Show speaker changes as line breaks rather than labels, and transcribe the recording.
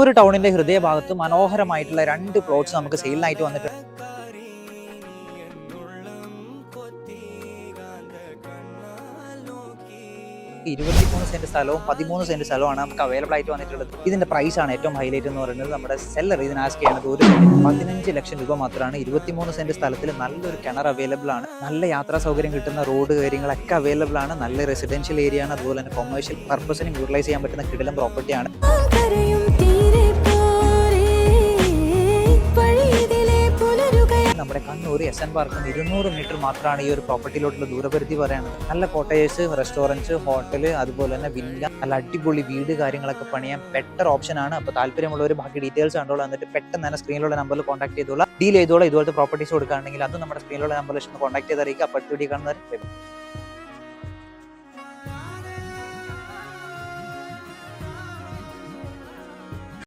ഒരു ടൗണിന്റെ ഹൃദയഭാഗത്ത് മനോഹരമായിട്ടുള്ള 2 പ്ലോട്ട്സ് നമുക്ക് സെയിലിനായിട്ട് വന്നിട്ടുണ്ട്. 23 സെന്റ് സ്ഥലവും 13 സെന്റ് സ്ഥലവുമാണ് നമുക്ക് അവൈലബിൾ ആയിട്ട് വന്നിട്ടുള്ളത്. ഇതിന്റെ പ്രൈസ് ആണ് ഏറ്റവും ഹൈലൈറ്റ് എന്ന് പറയുന്നത്. നമ്മുടെ സെല്ലർ ഇതിന് ആസ്ക് ചെയ്യുന്നത് ഒരു 15 ലക്ഷം രൂപ മാത്രമാണ്. 23 സെന്റ് സ്ഥലത്തിൽ നല്ലൊരു കിണർ അവൈലബിൾ ആണ്, നല്ല യാത്രാ സൗകര്യം കിട്ടുന്ന റോഡ് കാര്യങ്ങളൊക്കെ അവൈലബിൾ ആണ്, നല്ല റെസിഡൻഷ്യൽ ഏരിയ ആണ്, അതുപോലെ തന്നെ കൊമേഴ്ഷ്യൽ പർപ്പസിനും യൂട്ടിലൈസ് ചെയ്യാൻ പറ്റുന്ന കിടിലം പ്രോപ്പർട്ടിയാണ്. നമ്മുടെ കണ്ണൂർ SN പാർക്കിൽ 200 മീറ്റർ മാത്രമാണ് ഈ ഒരു പ്രോപ്പർട്ടിയിലോട്ടുള്ള ദൂരപരിധി പറയുന്നത്. നല്ല കോട്ടേഴ്സ്, റെസ്റ്റോറൻറ്റ്സ്, ഹോട്ടൽ, അതുപോലെ തന്നെ വില്ല, നല്ല അടിപൊളി വീട് കാര്യങ്ങളൊക്കെ പണിയാൻ ബെറ്റർ ഓപ്ഷൻ ആണ്. അപ്പോൾ താല്പര്യമുള്ളവർ ബാക്കി ഡീറ്റെയിൽസ് കണ്ടോളൂ, എന്നിട്ട് പെട്ടെന്ന് തന്നെ സ്ക്രീനിലുള്ള നമ്പറിൽ കോൺടാക്ട് ചെയ്തോളാം. ഡീൽ ചെയ്തോളാം. ഇതുപോലത്തെ പ്രോപ്പർട്ടീസ് കൊടുക്കുകയാണെങ്കിൽ അത് നമ്മുടെ സ്ക്രീനിലുള്ള നമ്പറിൽ കോൺടാക്ട് ചെയ്ത് അറിയിക്കുക. അപ്പോൾ അടുത്ത വീഡിയോ കാണുന്നവരെ